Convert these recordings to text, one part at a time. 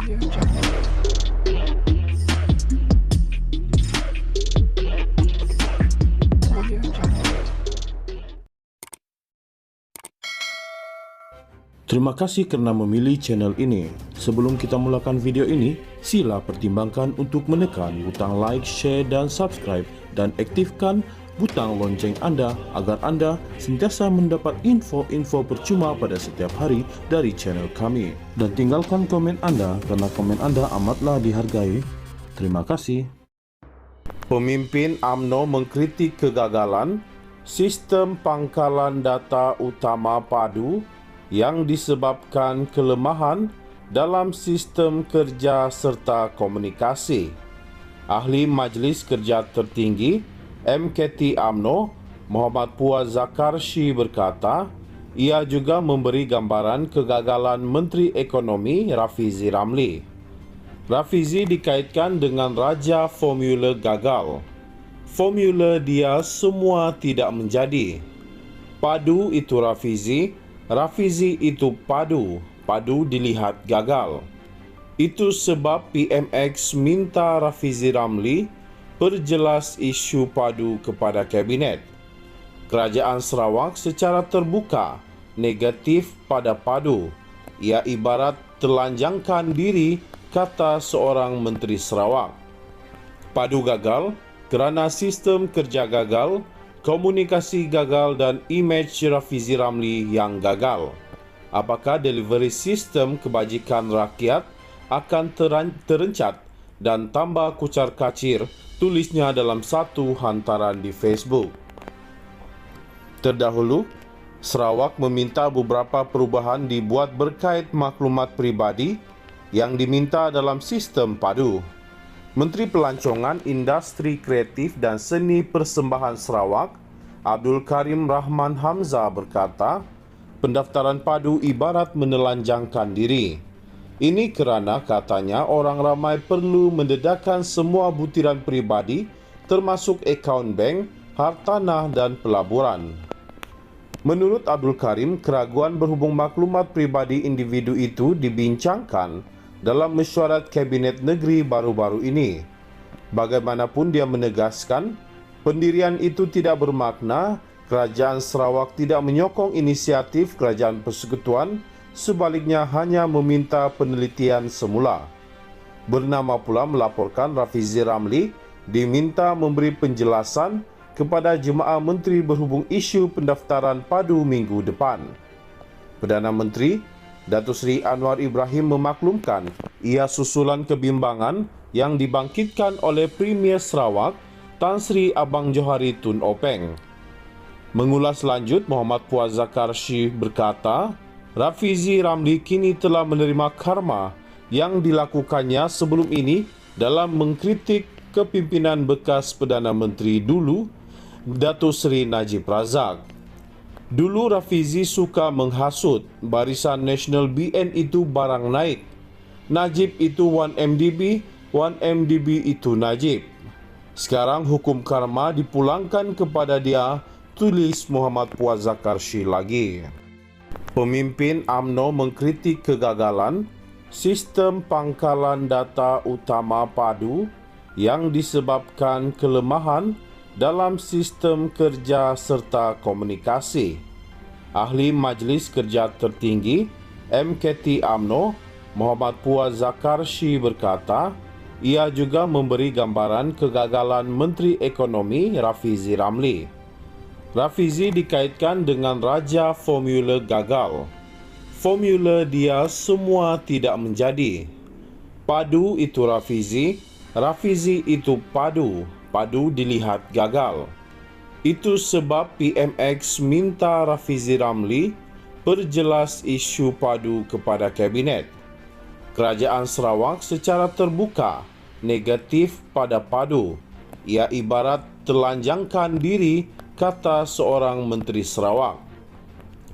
Audio Jungle. Audio Jungle. Terima kasih kerana memilih channel ini. Sebelum kita mulakan video ini, sila pertimbangkan untuk menekan butang like, share dan subscribe dan aktifkan butang lonceng anda agar anda sentiasa mendapat info-info percuma pada setiap hari dari channel kami. Dan tinggalkan komen anda kerana komen anda amatlah dihargai. Terima kasih. Pemimpin UMNO mengkritik kegagalan sistem pangkalan data utama padu yang disebabkan kelemahan dalam sistem kerja serta komunikasi. Ahli Majlis Kerja Tertinggi MKT UMNO, Muhammad Puaz Zakarshi berkata, ia juga memberi gambaran kegagalan Menteri Ekonomi Rafizi Ramli. Rafizi dikaitkan dengan Raja Formula gagal. Formula dia semua tidak menjadi. Padu itu Rafizi, Rafizi itu padu, padu dilihat gagal. Itu sebab PMX minta Rafizi Ramli perjelas isu padu kepada Kabinet. Kerajaan Sarawak secara terbuka negatif pada padu. Ia ibarat telanjangkan diri, kata seorang Menteri Sarawak. Padu gagal kerana sistem kerja gagal, komunikasi gagal dan imej Rafizi Ramli yang gagal. Apakah delivery sistem kebajikan rakyat akan terencat dan tambah kucar kacir, tulisnya dalam satu hantaran di Facebook. Terdahulu, Sarawak meminta beberapa perubahan dibuat berkait maklumat peribadi yang diminta dalam sistem padu. Menteri Pelancongan Industri Kreatif dan Seni Persembahan Sarawak, Abdul Karim Rahman Hamzah berkata, pendaftaran padu ibarat menelanjangkan diri. Ini kerana katanya orang ramai perlu mendedahkan semua butiran peribadi termasuk akaun bank, hartanah dan pelaburan. Menurut Abdul Karim, keraguan berhubung maklumat peribadi individu itu dibincangkan dalam mesyuarat Kabinet Negeri baru-baru ini. Bagaimanapun dia menegaskan, pendirian itu tidak bermakna Kerajaan Sarawak tidak menyokong inisiatif Kerajaan Persekutuan, sebaliknya hanya meminta penelitian semula. Bernama pula melaporkan Rafizi Ramli diminta memberi penjelasan kepada jemaah menteri berhubung isu pendaftaran padu minggu depan. Perdana Menteri Datuk Seri Anwar Ibrahim memaklumkan ia susulan kebimbangan yang dibangkitkan oleh Premier Sarawak Tan Sri Abang Johari Tun Openg. Mengulas lanjut, Muhammad Puaz Zakarshi berkata, Rafizi Ramli kini telah menerima karma yang dilakukannya sebelum ini dalam mengkritik kepimpinan bekas Perdana Menteri dulu, Datuk Seri Najib Razak. Dulu Rafizi suka menghasut, Barisan Nasional BN itu barang naik. Najib itu 1MDB, 1MDB itu Najib. Sekarang hukum karma dipulangkan kepada dia, tulis Muhammad Puaz Zakarshi lagi. Pemimpin UMNO mengkritik kegagalan sistem pangkalan data utama padu yang disebabkan kelemahan dalam sistem kerja serta komunikasi. Ahli Majlis Kerja Tertinggi MKT UMNO, Muhammad Puaz Zakarshi berkata, ia juga memberi gambaran kegagalan Menteri Ekonomi Rafizi Ramli. Rafizi dikaitkan dengan Raja Formula gagal. Formula dia semua tidak menjadi. Padu itu Rafizi, Rafizi itu padu, padu dilihat gagal. Itu sebab PMX minta Rafizi Ramli perjelas isu padu kepada Kabinet. Kerajaan Sarawak secara terbuka negatif pada padu. Ia ibarat telanjangkan diri, kata seorang Menteri Sarawak.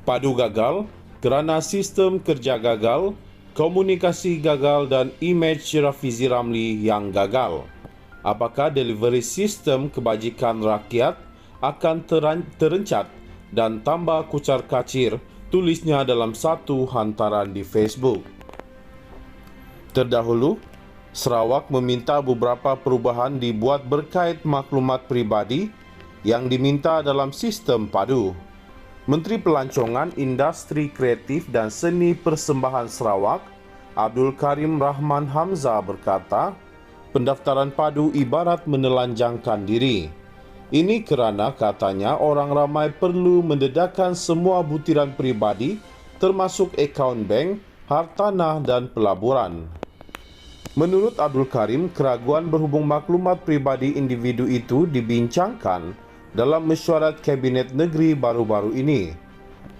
Padu gagal kerana sistem kerja gagal, komunikasi gagal dan imej Rafizi Ramli yang gagal. Apakah delivery sistem kebajikan rakyat akan terencat dan tambah kucar kacir, tulisnya dalam satu hantaran di Facebook. Terdahulu, Sarawak meminta beberapa perubahan dibuat berkait maklumat pribadi yang diminta dalam sistem padu. Menteri Pelancongan, Industri Kreatif dan Seni Persembahan Sarawak, Abdul Karim Rahman Hamzah berkata, pendaftaran padu ibarat menelanjangkan diri. Ini kerana katanya orang ramai perlu mendedahkan semua butiran pribadi termasuk akaun bank, hartanah dan pelaburan. Menurut Abdul Karim, keraguan berhubung maklumat pribadi individu itu dibincangkan dalam mesyuarat Kabinet Negeri baru-baru ini.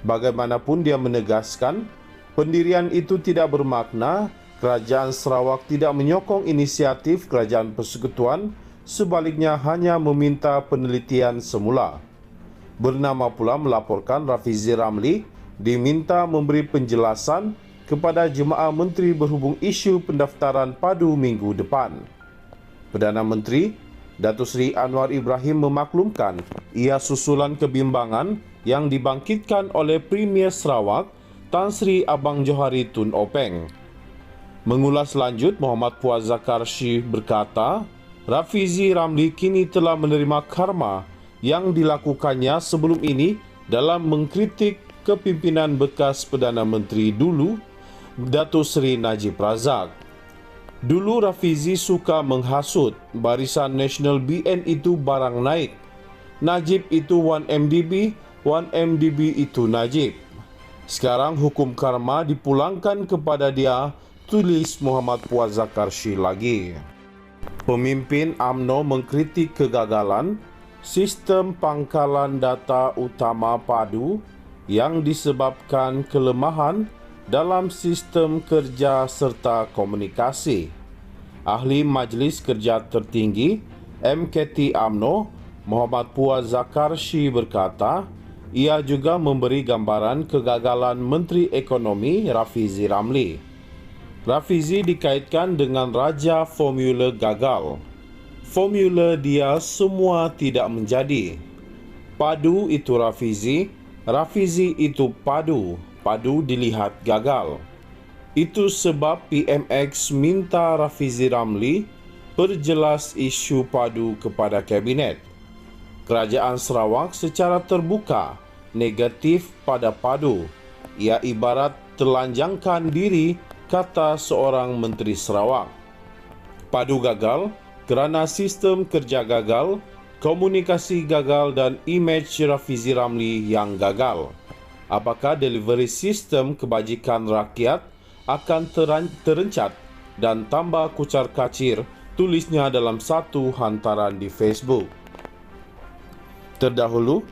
Bagaimanapun dia menegaskan, pendirian itu tidak bermakna Kerajaan Sarawak tidak menyokong inisiatif Kerajaan Persekutuan, sebaliknya hanya meminta penelitian semula. Bernama pula melaporkan Rafizi Ramli diminta memberi penjelasan kepada Jemaah Menteri berhubung isu pendaftaran padu minggu depan. Perdana Menteri Datuk Seri Anwar Ibrahim memaklumkan ia susulan kebimbangan yang dibangkitkan oleh Premier Sarawak Tan Sri Abang Johari Tun Openg. Mengulas lanjut, Muhammad Puaz Zakarshi berkata, Rafizi Ramli kini telah menerima karma yang dilakukannya sebelum ini dalam mengkritik kepimpinan bekas Perdana Menteri dulu, Datuk Seri Najib Razak. Dulu Rafizi suka menghasut Barisan Nasional BN itu barang naik. Najib itu 1MDB, 1MDB itu Najib. Sekarang hukum karma dipulangkan kepada dia, tulis Muhammad Puaz Zakarshi lagi. Pemimpin UMNO mengkritik kegagalan sistem pangkalan data utama padu yang disebabkan kelemahan dalam sistem kerja serta komunikasi. Ahli Majlis Kerja Tertinggi MKT UMNO Muhammad Puaz Zakarshi berkata, ia juga memberi gambaran kegagalan Menteri Ekonomi Rafizi Ramli. Rafizi dikaitkan dengan Raja Formula gagal. Formula dia semua tidak menjadi. Padu itu Rafizi, Rafizi itu padu. Padu dilihat gagal. Itu sebab PMX minta Rafizi Ramli perjelas isu padu kepada Kabinet. Kerajaan Sarawak secara terbuka negatif pada padu. Ia ibarat telanjangkan diri, kata seorang Menteri Sarawak. Padu gagal kerana sistem kerja gagal, komunikasi gagal dan imej Rafizi Ramli yang gagal. Apakah delivery sistem kebajikan rakyat akan terencat dan tambah kucar kacir, tulisnya dalam satu hantaran di Facebook. Terdahulu,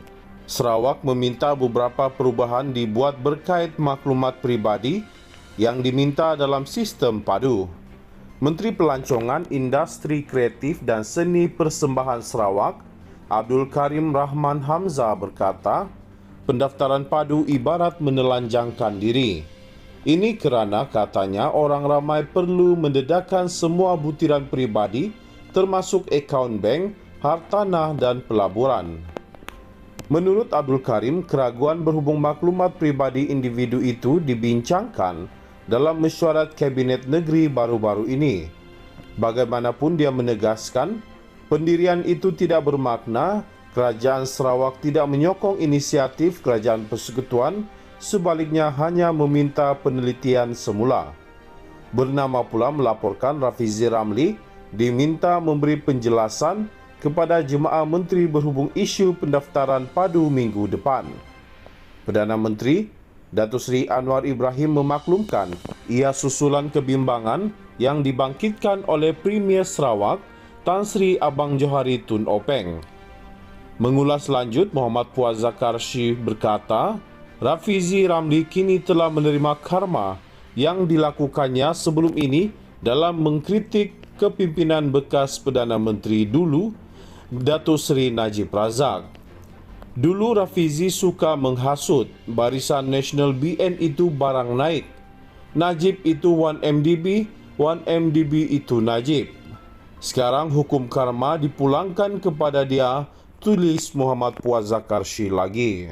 Sarawak meminta beberapa perubahan dibuat berkait maklumat pribadi yang diminta dalam sistem padu. Menteri Pelancongan, Industri Kreatif dan Seni Persembahan Sarawak, Abdul Karim Rahman Hamzah berkata, pendaftaran padu ibarat menelanjangkan diri. Ini kerana katanya orang ramai perlu mendedahkan semua butiran pribadi termasuk akaun bank, hartanah dan pelaburan. Menurut Abdul Karim, keraguan berhubung maklumat pribadi individu itu dibincangkan dalam mesyuarat Kabinet Negeri baru-baru ini. Bagaimanapun dia menegaskan, pendirian itu tidak bermakna Kerajaan Sarawak tidak menyokong inisiatif Kerajaan Persekutuan, sebaliknya hanya meminta penelitian semula. Bernama pula melaporkan Rafizi Ramli diminta memberi penjelasan kepada Jemaah Menteri berhubung isu pendaftaran padu minggu depan. Perdana Menteri Datuk Seri Anwar Ibrahim memaklumkan ia susulan kebimbangan yang dibangkitkan oleh Premier Sarawak Tan Sri Abang Johari Tun Openg. Mengulas lanjut, Muhammad Puaz Zakarshi berkata, Rafizi Ramli kini telah menerima karma yang dilakukannya sebelum ini dalam mengkritik kepimpinan bekas Perdana Menteri dulu, Datuk Seri Najib Razak. Dulu Rafizi suka menghasut Barisan Nasional BN itu barang naik. Najib itu 1MDB, 1MDB itu Najib. Sekarang hukum karma dipulangkan kepada dia, tulis Muhammad Puaz Zakarshi lagi.